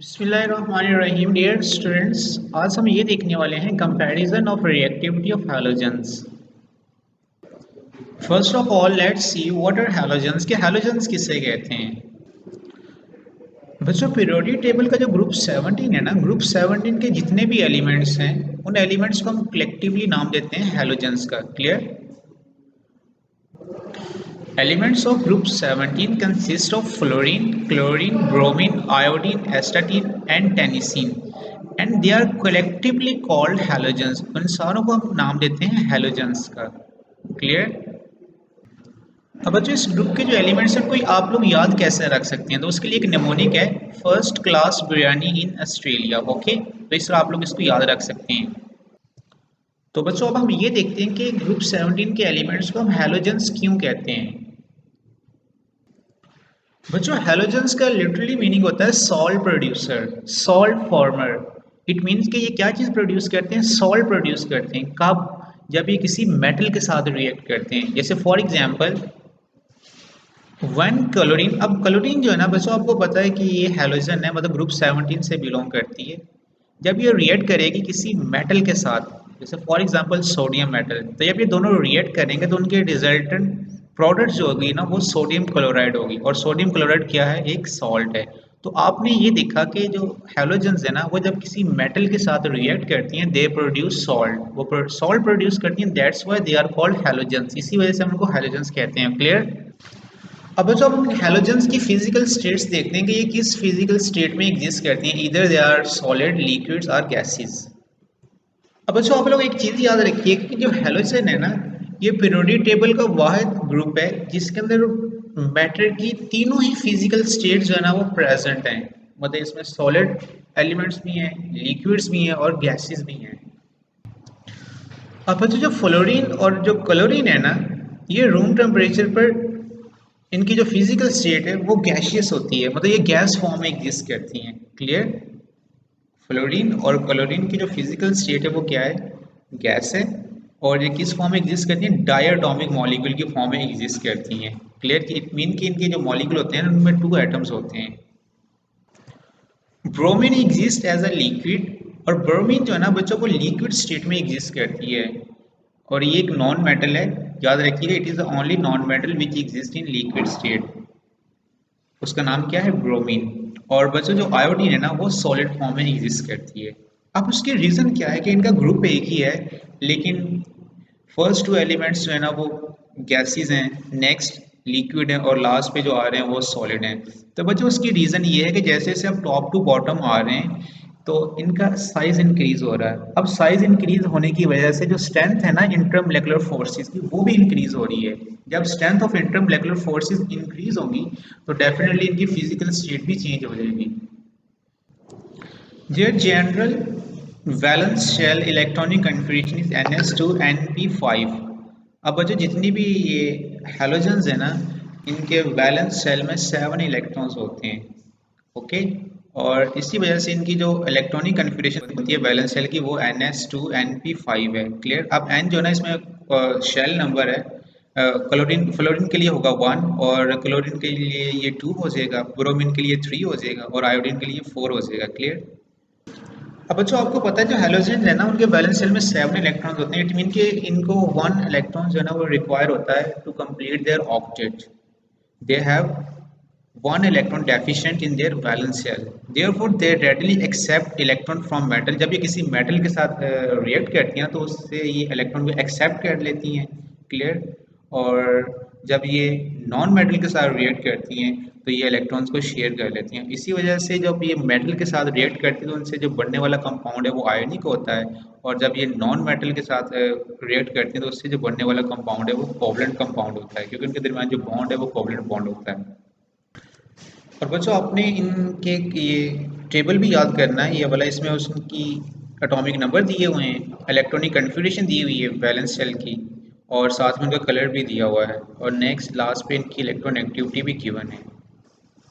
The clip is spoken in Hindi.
बिस्मिल्लाहिर्रहमानिर्रहीम डियर स्टूडेंट्स, आज हम ये देखने वाले हैं comparison of reactivity of halogens. First of all let's see what are halogens. के हैलोजेंस किसे कहते हैं? बच्चों, पीरियोडिक टेबल का जो ग्रुप 17 है ना, ग्रुप 17 के जितने भी एलिमेंट्स हैं उन एलिमेंट्स को हम कलेक्टिवली नाम देते हैं हैलोजेंस का। Clear? Elements of group 17 consist of fluorine, chlorine, bromine, iodine, astatine and tennessine and they are collectively called halogens। उन सारों को हम नाम देते हैं halogens का। क्लियर? अब बच्चों, इस ग्रुप के जो एलिमेंट्स हैं कोई आप लोग याद कैसे रख सकते हैं? तो उसके लिए एक निमोनिक है, first class biryani in Australia. Okay, तो इस तरह आप लोग इसको याद रख सकते हैं। तो बच्चों, अब हम ये देखते हैं कि ग्रुप 17 के एलिमेंट्स को हम हैलोजेंस क्यों कहते हैं। बच्चों, हैलोजेंस का लिटरली मीनिंग होता है salt producer, salt farmer. It means कि ये क्या चीज़ प्रोड्यूस करते हैं? सॉल्ट प्रोड्यूस करते हैं। कब? जब ये किसी मेटल के साथ रिएक्ट करते हैं। जैसे फॉर एग्जांपल वन क्लोरीन। अब क्लोरीन जो है ना बच्चों, आपको पता है कि ये हैलोजन है, मतलब ग्रुप 17 से बिलोंग करती है। जब ये रिएक्ट करेगी किसी मेटल के साथ, जैसे फॉर एग्जांपल सोडियम मेटल, तो जब ये दोनों रिएक्ट करेंगे तो उनके रिजल्टेंट प्रोडक्ट जो होगी ना वो सोडियम क्लोराइड होगी। और सोडियम क्लोराइड क्या है? एक सॉल्ट है। तो आपने ये देखा कि जो हैलोजेंस है ना वो जब किसी मेटल के साथ रिएक्ट करती हैं दे प्रोड्यूस सॉल्ट, वो सॉल्ट प्रोड्यूस करती हैं, that's why they are called halogens. इसी वजह से हम उनको हैलोजेंस कहते हैं। क्लियर? अब बच्चों, हम हैलोजेंस की फिजिकल स्टेट्स देखते हैं कि ये किस फिजिकल स्टेट में एग्जिस्ट करती हैं। इधर दे आर सॉलिड, लिक्विड्स और गैसेस। अब बच्चों, आप लोग एक चीज़ याद रखिए कि जो हैलोजन है ना ये पीरियोडिक टेबल का वाहिद ग्रुप है जिसके अंदर मैटर की तीनों ही फिजिकल स्टेट जो है ना वो प्रेजेंट हैं। मतलब इसमें सॉलिड एलिमेंट्स भी हैं, लिक्विड्स भी हैं और गैसेस भी हैं। अब बच्चों, जो फ्लोरीन और जो क्लोरीन है ना ये रूम टेम्परेचर पर इनकी जो फिजिकल स्टेट है वो गैशियस होती है, मतलब ये गैस फॉर्म में एग्जिस्ट करती हैं। क्लियर? फ्लोरीन और क्लोरीन की जो फिजिकल स्टेट है वो क्या है? गैस है। और ये किस फॉर्म में एग्जिस्ट करती हैं? डायटोमिक मॉलिक्यूल की फॉर्म में एग्जिस्ट करती हैं। क्लियर? कि इट मीन कि इनके जो मॉलिक्यूल होते हैं उनमें 2 एटम्स होते हैं। Bromine exist as a liquid, और ब्रोमीन जो है ना बच्चों को लिक्विड स्टेट में एग्जिस्ट करती है। और ये एक नॉन मेटल है, याद रखिएगा, it is the only non metal which exist in liquid state. उसका नाम क्या है? ब्रोमीन। और बच्चों, जो आयोडीन है ना वो सॉलिड फॉर्म में एग्जिस्ट करती है। अब उसके रीजन क्या है कि इनका ग्रुप एक ही है लेकिन फर्स्ट 2 एलिमेंट्स जो है ना वो गैसेस हैं, नेक्स्ट लिक्विड है और लास्ट पे जो आ रहे हैं वो सॉलिड हैं। तो बच्चों, उसकी रीजन ये है कि जैसे जैसे हम टॉप टू बॉटम आ रहे हैं तो इनका साइज इंक्रीज हो रहा है। अब साइज इंक्रीज होने की वजह से जो स्ट्रेंथ है ना इंटरमोलेकुलर फोर्सेस की वो भी इंक्रीज हो रही है। जब स्ट्रेंथ ऑफ इंटरमोलेकुलर फोर्सेस इंक्रीज होगी तो डेफिनेटली इनकी फिजिकल स्टेट भी चेंज हो जाएगी। Their general valence shell electronic configuration is ns2np5। अब बच्चों, जितनी भी ये हैलोजेंस है ना इनके वैलेंस शेल में 7 इलेक्ट्रॉन्स होते हैं। ओके, और इसी वजह से इनकी जो इलेक्ट्रॉनिक कन्फिगरेशन होती है वैलेंस शेल की वो ns2np5 है। क्लियर? अब n जो है ना इसमें शेल नंबर है। क्लोरीन फ्लोरीन के लिए होगा 1 और क्लोरीन के लिए ये 2 हो जाएगा, ब्रोमीन के लिए 3 हो जाएगा और आयोडीन के लिए 4 हो जाएगा। क्लियर? अब बच्चों, आपको पता है जो हैलोजेन है ना उनके वैलेंस शेल में 7 इलेक्ट्रॉन्स होते हैं। इट मीन कि इनको 1 इलेक्ट्रॉन जो है ना वो रिक्वायर होता है to complete their octet. They have 1 electron deficient in their valence shell, therefore they readily accept electron from metal. जब ये किसी मेटल के साथ रिएक्ट करती हैं तो उससे ये इलेक्ट्रॉन को एक्सेप्ट कर लेती हैं। क्लियर? और जब ये नॉन मेटल के साथ रिएक्ट करती हैं तो ये इलेक्ट्रॉन्स को शेयर कर लेती हैं। इसी वजह से जब ये मेटल के साथ रिएक्ट करती है तो उनसे जो बनने वाला कंपाउंड है वो आयनिक होता है। और जब ये नॉन मेटल के साथ रिएक्ट करती है तो उससे जो बनने वाला कंपाउंड है वो कोवलेंट कंपाउंड होता है, क्योंकि उनके दरमियान जो बॉन्ड है वो कोवलेंट बॉन्ड होता है। और बच्चों, आपने इनके ये टेबल भी याद करना है ये वाला, इसमें उसकी एटॉमिक नंबर दिए हुए हैं, इलेक्ट्रॉनिक कन्फिगरेशन दी हुई है वैलेंस शेल की, और साथ में उनका कलर भी दिया हुआ है, और नेक्स्ट लास्ट पे इनकी इलेक्ट्रॉन एक्टिविटी भी गिवन है।